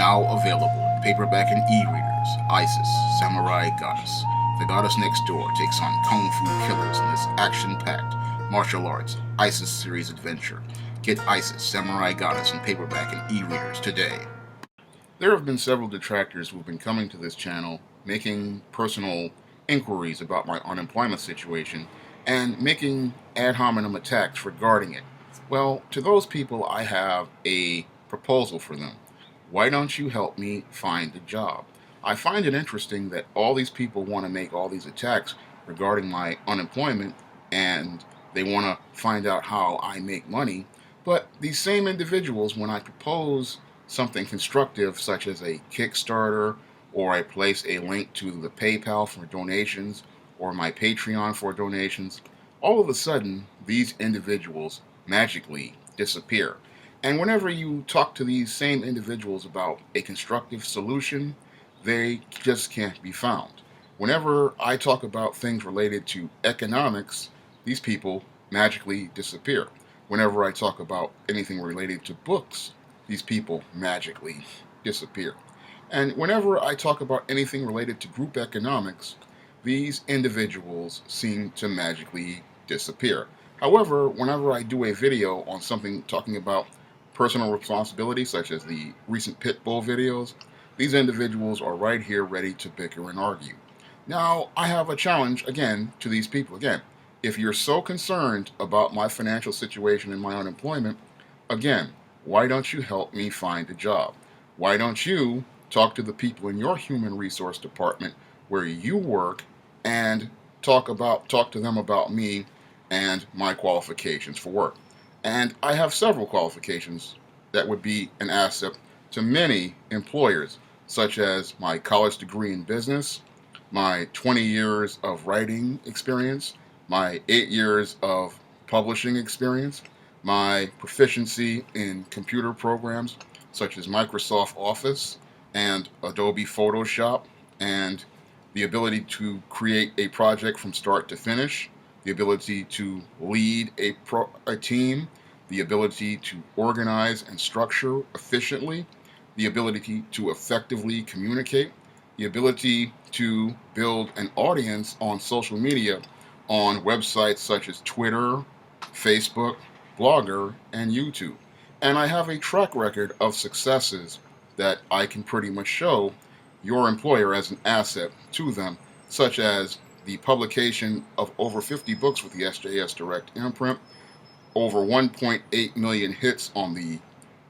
Now available in paperback and e-readers, Isis, Samurai Goddess. The goddess next door takes on kung fu killers in this action-packed martial arts Isis series adventure. Get Isis, Samurai Goddess in paperback and e-readers today. There have been several detractors who have been coming to this channel, making personal inquiries about my unemployment situation, and making ad hominem attacks regarding it. Well, to those people, I have a proposal for them. Why don't you help me find a job? I find it interesting that all these people want to make all these attacks regarding my unemployment, and they want to find out how I make money, but these same individuals, when I propose something constructive such as a Kickstarter, or I place a link to the PayPal for donations or my Patreon for donations, all of a sudden these individuals magically disappear. And whenever you talk to these same individuals about a constructive solution, they just can't be found. Whenever I talk about things related to economics, these people magically disappear. Whenever I talk about anything related to books, these people magically disappear. And whenever I talk about anything related to group economics, these individuals seem to magically disappear. However, whenever I do a video on something talking about personal responsibility, such as the recent pit bull videos, these individuals are right here ready to bicker and argue. Now, I have a challenge again to these people. Again, if you're so concerned about my financial situation and my unemployment, again, why don't you help me find a job? Why don't you talk to the people in your human resource department where you work and talk to them about me and my qualifications for work? And I have several qualifications that would be an asset to many employers, such as my college degree in business, my 20 years of writing experience, my 8 years of publishing experience, my proficiency in computer programs such as Microsoft Office and Adobe Photoshop, and the ability to create a project from start to finish, the ability to lead a team, the ability to organize and structure efficiently, the ability to effectively communicate, the ability to build an audience on social media on websites such as Twitter, Facebook, Blogger, and YouTube. And I have a track record of successes that I can pretty much show your employer as an asset to them, such as the publication of over 50 books with the SJS Direct imprint, over 1.8 million hits on the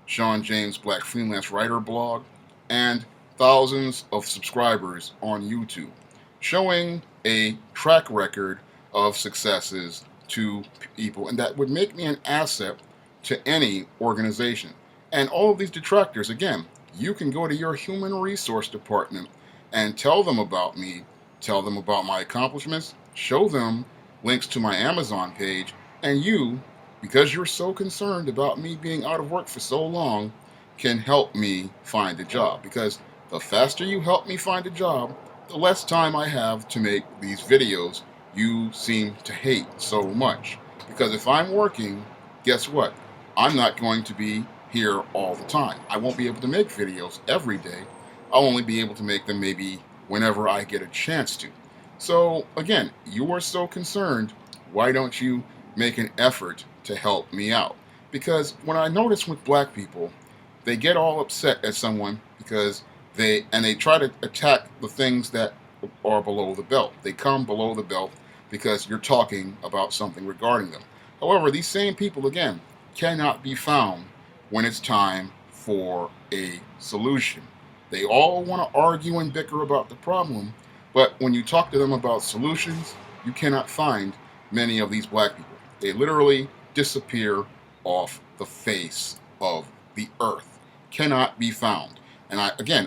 Shawn James Black Freelance Writer blog, and thousands of subscribers on YouTube, showing a track record of successes to people, and that would make me an asset to any organization. And all of these detractors, again, you can go to your human resource department and tell them about me, tell them about my accomplishments, show them links to my Amazon page, and you, because you're so concerned about me being out of work for so long, can help me find a job. Because the faster you help me find a job, the less time I have to make these videos you seem to hate so much. Because if I'm working, guess what? I'm not going to be here all the time. I won't be able to make videos every day. I'll only be able to make them maybe whenever I get a chance to. So again, you are so concerned, why don't you make an effort to help me out? Because when I notice with black people, they get all upset at someone because they try to attack the things that are below the belt. They come below the belt because you're talking about something regarding them. However, these same people, again, cannot be found when it's time for a solution. They all want to argue and bicker about the problem, but when you talk to them about solutions, you cannot find many of these black people. They literally disappear off the face of the earth, cannot be found. And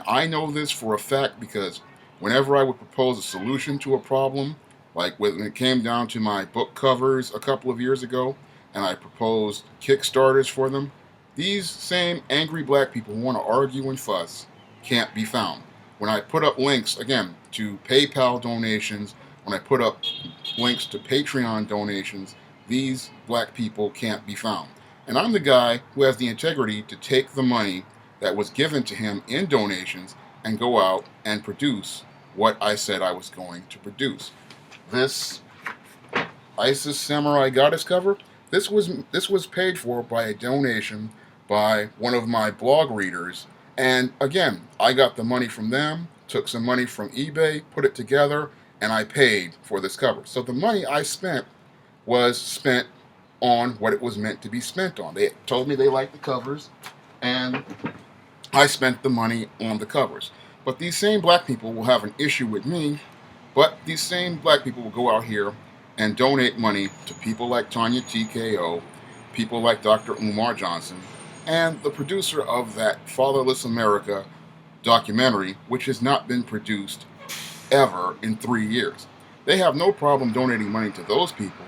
I know this for a fact because whenever I would propose a solution to a problem, like when it came down to my book covers a couple of years ago, and I proposed Kickstarters for them, these same angry black people who want to argue and fuss can't be found. When I put up links, again, to PayPal donations, when I put up links to Patreon donations, these black people can't be found. And I'm the guy who has the integrity to take the money that was given to him in donations and go out and produce what I said I was going to produce. This ISIS Samurai Goddess cover, this was paid for by a donation by one of my blog readers. And again, I got the money from them, took some money from eBay, put it together, and I paid for this cover. So the money I spent was spent on what it was meant to be spent on. They told me they liked the covers, and I spent the money on the covers. But these same black people will have an issue with me, but these same black people will go out here and donate money to people like Tanya TKO, people like Dr. Umar Johnson, and the producer of that Fatherless America documentary, which has not been produced ever in 3 years. They have no problem donating money to those people,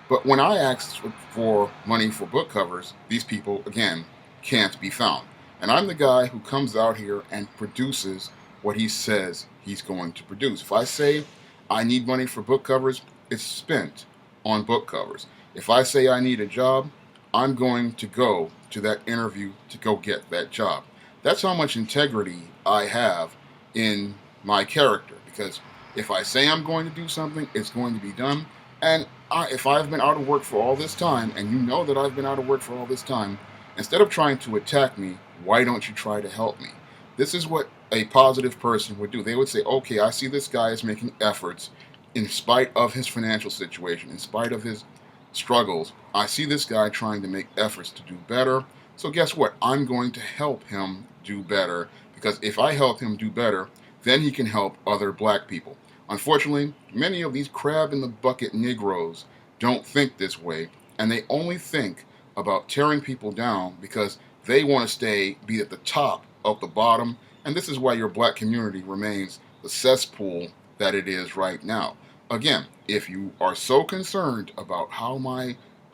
but when I ask for money for book covers, these people, again, can't be found. And I'm the guy who comes out here and produces what he says he's going to produce. If I say I need money for book covers, it's spent on book covers. If I say I need a job, I'm going to go to that interview to go get that job. That's how much integrity I have in my character, because if I say I'm going to do something, it's going to be done. And if I've been out of work for all this time, and you know that I've been out of work for all this time, instead of trying to attack me, why don't you try to help me? This is what a positive person would do. They would say, okay, I see this guy is making efforts in spite of his financial situation, in spite of his struggles. I see this guy trying to make efforts to do better. So guess what? I'm going to help him do better, because if I help him do better, then he can help other black people. Unfortunately, many of these crab in the bucket Negroes don't think this way, and they only think about tearing people down because they want to be at the top of the bottom, and this is why your black community remains the cesspool that it is right now. Again, if you are so concerned about how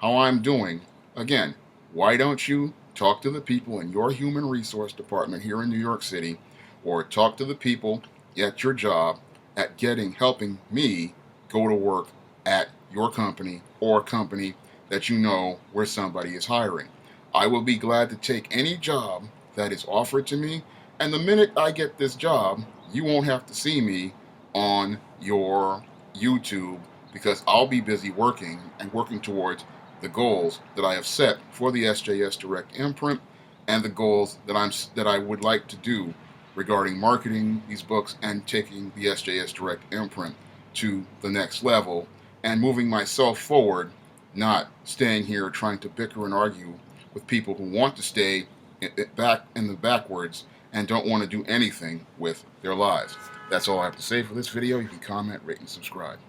I'm doing, again, why don't you talk to the people in your human resource department here in New York City, or talk to the people at your job at helping me go to work at your company or company that you know where somebody is hiring. I will be glad to take any job that is offered to me, and the minute I get this job, you won't have to see me on your YouTube, because I'll be busy working towards the goals that I have set for the SJS Direct imprint, and the goals that I would like to do regarding marketing these books and taking the SJS Direct imprint to the next level and moving myself forward, not staying here trying to bicker and argue with people who want to stay back in the backwards and don't want to do anything with their lives. That's all I have to say for this video. You can comment, rate, and subscribe.